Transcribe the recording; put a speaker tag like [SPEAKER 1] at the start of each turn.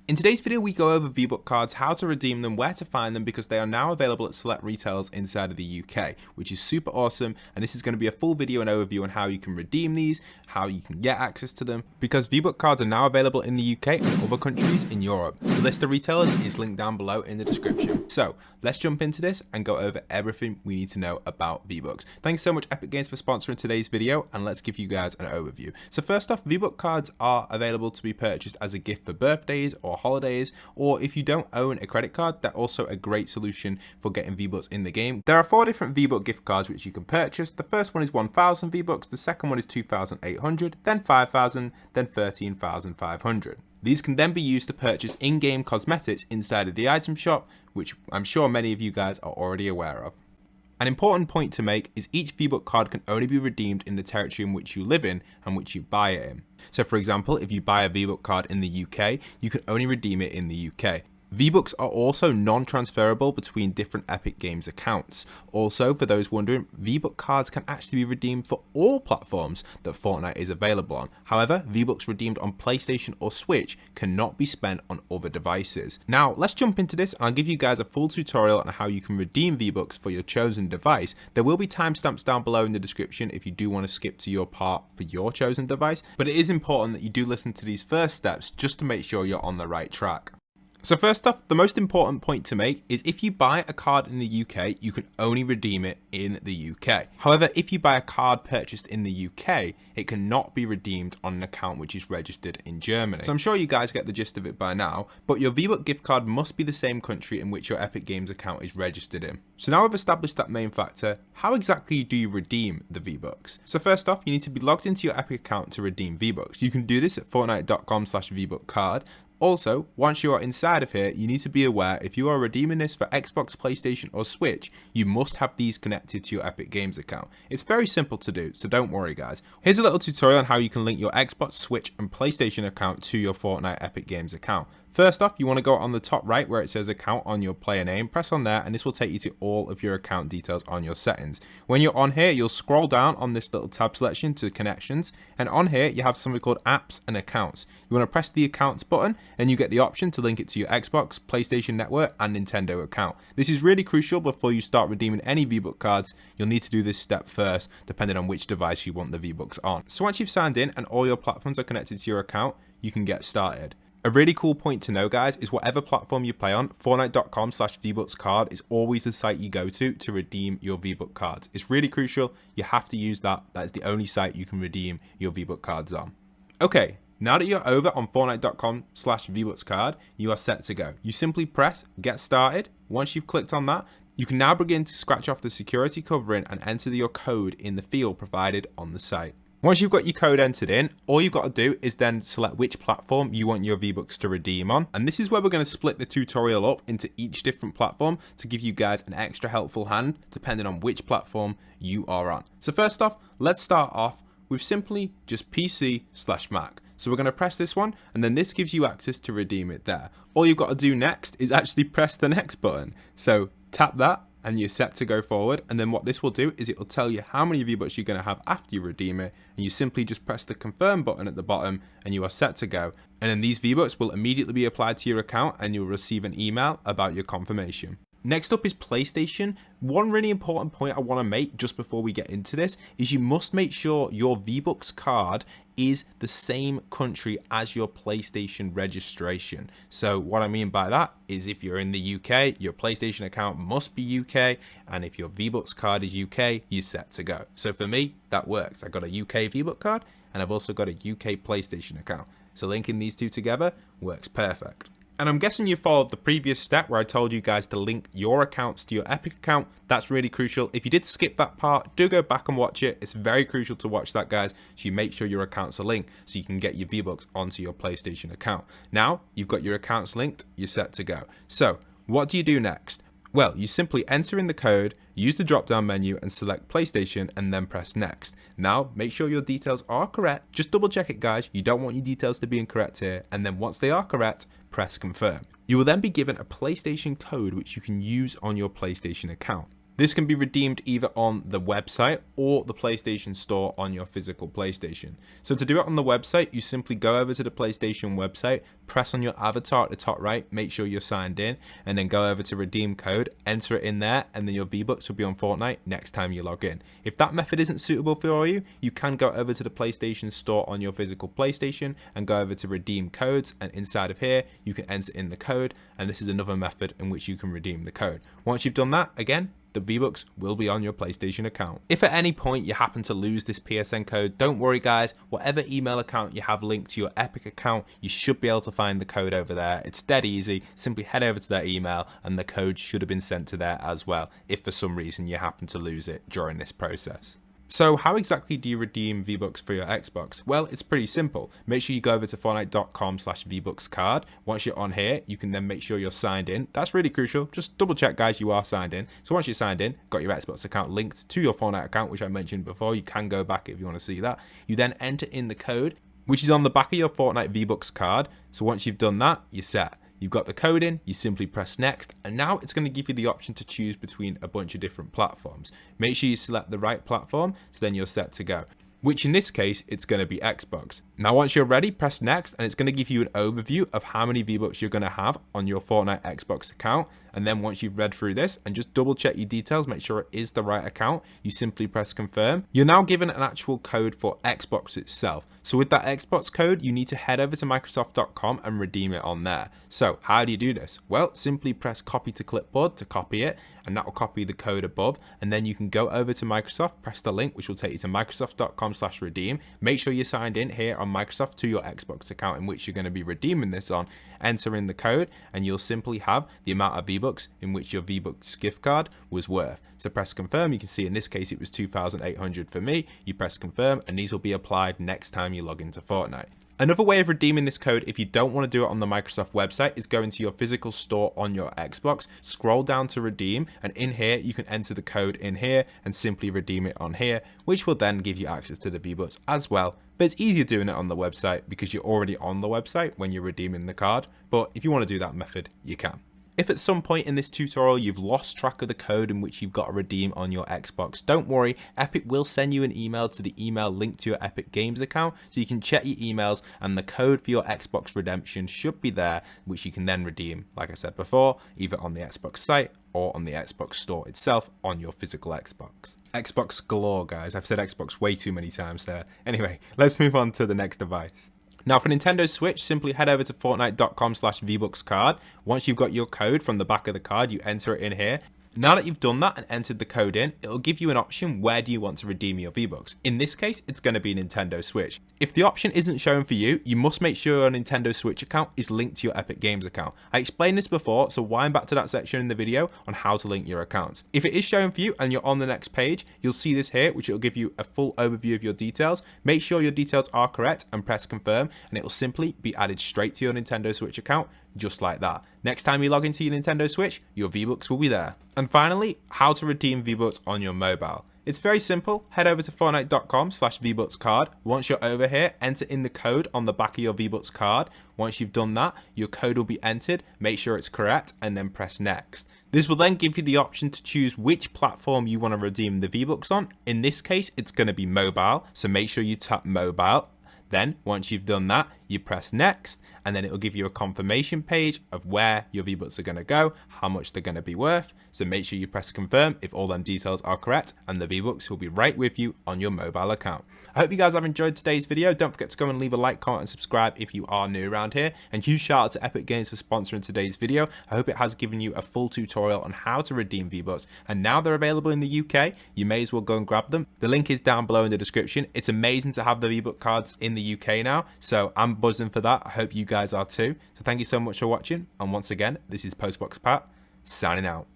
[SPEAKER 1] In today's video, we go over Vbucks cards, how to redeem them, where to find them, because they are now available at select retailers inside of the UK, which is super awesome. And this is going to be a full video and overview on how you can redeem these, how you can get access to them, because Vbucks cards are now available in the UK and other countries in Europe. The list of retailers is linked down below in the description. So let's jump into this and go over everything we need to know about Vbucks. Thanks so much Epic Games for sponsoring today's video, and let's give you guys an overview. So first off, Vbucks cards are available to be purchased as a gift for birthdays or holidays, or if you don't own a credit card, they're also a great solution for getting Vbucks in the game. There are 4 different Vbucks gift cards which you can purchase. The first one is 1,000 Vbucks, the second one is 2,800, then 5,000, then 13,500. These can then be used to purchase in-game cosmetics inside of the item shop, which I'm sure many of you guys are already aware of. An important point to make is each Vbucks card can only be redeemed in the territory in which you live in and which you buy it in. So for example, if you buy a Vbucks card in the UK, you can only redeem it in the UK. Vbucks are also non-transferable between different Epic Games accounts. Also, for those wondering, Vbucks cards can actually be redeemed for all platforms that Fortnite is available on. However, Vbucks redeemed on PlayStation or Switch cannot be spent on other devices. Now, let's jump into this and I'll give you guys a full tutorial on how you can redeem Vbucks for your chosen device. There will be timestamps down below in the description if you do want to skip to your part for your chosen device, but it is important that you do listen to these first steps just to make sure you're on the right track. So first off, the most important point to make is if you buy a card in the UK, you can only redeem it in the UK. However, if you buy a card purchased in the UK, it cannot be redeemed on an account which is registered in Germany. So I'm sure you guys get the gist of it by now, but your Vbucks gift card must be the same country in which your Epic Games account is registered in. So now we've established that main factor, how exactly do you redeem the Vbucks? So first off, you need to be logged into your Epic account to redeem Vbucks. You can do this at fortnite.com/Vbucks-card. Also, once you are inside of here, you need to be aware if you are redeeming this for Xbox, PlayStation or Switch, you must have these connected to your Epic Games account. It's very simple to do, so don't worry guys. Here's a little tutorial on how you can link your Xbox, Switch and PlayStation account to your Fortnite Epic Games account. First off, you want to go on the top right where it says account on your player name, press on there and this will take you to all of your account details on your settings. When you're on here, you'll scroll down on this little tab selection to connections, and on here you have something called apps and accounts. You want to press the accounts button and you get the option to link it to your Xbox, PlayStation Network and Nintendo account. This is really crucial before you start redeeming any Vbucks cards. You'll need to do this step first depending on which device you want the Vbucks on. So once you've signed in and all your platforms are connected to your account, you can get started. A really cool point to know guys is whatever platform you play on, fortnite.com/Vbucks-card is always the site you go to redeem your Vbucks cards. It's really crucial, you have to use that. That is the only site you can redeem your Vbucks cards on. Okay, now that you're over on fortnite.com/Vbucks-card, you are set to go. You simply press get started. Once you've clicked on that, you can now begin to scratch off the security covering and enter your code in the field provided on the site. Once you've got your code entered in, all you've got to do is then select which platform you want your Vbucks to redeem on. And this is where we're going to split the tutorial up into each different platform to give you guys an extra helpful hand depending on which platform you are on. So first off, let's start off with simply just PC/Mac. So we're going to press this one and then this gives you access to redeem it there. All you've got to do next is actually press the next button. So tap that and you're set to go forward, and then what this will do is it will tell you how many Vbucks you're going to have after you redeem it, and you simply just press the confirm button at the bottom and you are set to go, and then these Vbucks will immediately be applied to your account and you'll receive an email about your confirmation. Next up is PlayStation. One really important point I want to make just before we get into this is you must make sure your Vbucks card is the same country as your PlayStation registration. So what I mean by that is if you're in the UK, your PlayStation account must be UK, and if your Vbucks card is UK, you're set to go. So for me, that works. I got a UK Vbucks card and I've also got a UK PlayStation account. So linking these two together works perfect. And I'm guessing you followed the previous step where I told you guys to link your accounts to your Epic account. That's really crucial. If you did skip that part, do go back and watch it. It's very crucial to watch that, guys, so you make sure your accounts are linked so you can get your Vbucks onto your PlayStation account. Now, you've got your accounts linked, you're set to go. So, what do you do next? Well, you simply enter in the code, use the drop-down menu and select PlayStation and then press next. Now, make sure your details are correct. Just double check it, guys. You don't want your details to be incorrect here. And then once they are correct, press confirm. You will then be given a PlayStation code which you can use on your PlayStation account. This can be redeemed either on the website or the PlayStation Store on your physical PlayStation. So to do it on the website, you simply go over to the PlayStation website, press on your avatar at the top right, make sure you're signed in, and then go over to redeem code, enter it in there, and then your V-Bucks will be on Fortnite next time you log in. If that method isn't suitable for you, you can go over to the PlayStation Store on your physical PlayStation and go over to redeem codes, and inside of here, you can enter in the code, and this is another method in which you can redeem the code. Once you've done that, again, the V-Bucks will be on your PlayStation account. If at any point you happen to lose this PSN code, don't worry guys, whatever email account you have linked to your Epic account, you should be able to find the code over there. It's dead easy, simply head over to their email and the code should have been sent to there as well, if for some reason you happen to lose it during this process. So how exactly do you redeem V-Bucks for your Xbox? Well, it's pretty simple. Make sure you go over to fortnite.com/VBucks card. Once you're on here, you can then make sure you're signed in. That's really crucial. Just double check, guys, you are signed in. So once you're signed in, got your Xbox account linked to your Fortnite account, which I mentioned before. You can go back if you want to see that. You then enter in the code, which is on the back of your Fortnite V-Bucks card. So once you've done that, you're set. You've got the code in, you simply press next, and now it's going to give you the option to choose between a bunch of different platforms. Make sure you select the right platform, so then you're set to go. Which in this case, it's going to be Xbox. Now once you're ready, press next, and it's going to give you an overview of how many V-Bucks you're going to have on your Fortnite Xbox account. And then once you've read through this and just double check your details, make sure it is the right account, you simply press confirm. You're now given an actual code for Xbox itself. So with that Xbox code, you need to head over to Microsoft.com and redeem it on there. So how do you do this? Well, simply press copy to clipboard to copy it, and that will copy the code above. And then you can go over to Microsoft, press the link, which will take you to Microsoft.com/redeem. Make sure you're signed in here on Microsoft to your Xbox account in which you're going to be redeeming this on. Enter in the code, and you'll simply have the amount of V-Bucks in which your V-Bucks gift card was worth. So press confirm. You can see in this case it was 2,800 for me. You press confirm, and these will be applied next time you log into Fortnite. Another way of redeeming this code, if you don't want to do it on the Microsoft website, is go into your physical store on your Xbox, scroll down to redeem, and in here you can enter the code in here and simply redeem it on here, which will then give you access to the V-Bucks as well. But it's easier doing it on the website because you're already on the website when you're redeeming the card. But if you want to do that method, you can. If at some point in this tutorial you've lost track of the code in which you've got to redeem on your Xbox, don't worry, Epic will send you an email to the email linked to your Epic Games account, so you can check your emails and the code for your Xbox redemption should be there, which you can then redeem, like I said before, either on the Xbox site or on the Xbox store itself on your physical Xbox. Xbox galore, guys. I've said Xbox way too many times there. Anyway, let's move on to the next device. Now for Nintendo Switch, simply head over to fortnite.com/VBucks card. Once you've got your code from the back of the card, you enter it in here. Now that you've done that and entered the code in, it'll give you an option where do you want to redeem your V-Bucks. In this case, it's going to be Nintendo Switch. If the option isn't shown for you, you must make sure your Nintendo Switch account is linked to your Epic Games account. I explained this before, so wind back to that section in the video on how to link your accounts. If it is shown for you and you're on the next page, you'll see this here, which will give you a full overview of your details. Make sure your details are correct and press confirm, and it will simply be added straight to your Nintendo Switch account, just like that. Next time you log into your Nintendo Switch, your V-Bucks will be there. And finally, how to redeem V-Bucks on your mobile. It's very simple. Head over to fortnite.com/VBucks card. Once you're over here, enter in the code on the back of your V-Bucks card. Once you've done that, your code will be entered. Make sure it's correct and then press next. This will then give you the option to choose which platform you want to redeem the V-Bucks on. In this case, it's going to be mobile, so make sure you tap mobile. Then once you've done that, you press next, and then it will give you a confirmation page of where your V-Bucks are going to go, how much they're going to be worth. So make sure you press confirm if all them details are correct, and the V-Bucks will be right with you on your mobile account. I hope you guys have enjoyed today's video. Don't forget to go and leave a like, comment, and subscribe if you are new around here. And huge shout out to Epic Games for sponsoring today's video. I hope it has given you a full tutorial on how to redeem V-Bucks. And now they're available in the UK, you may as well go and grab them. The link is down below in the description. It's amazing to have the V-Bucks cards in the UK now, so I'm buzzing for that. I hope you guys are too. So thank you so much for watching. And once again, this is Postbox Pat, signing out.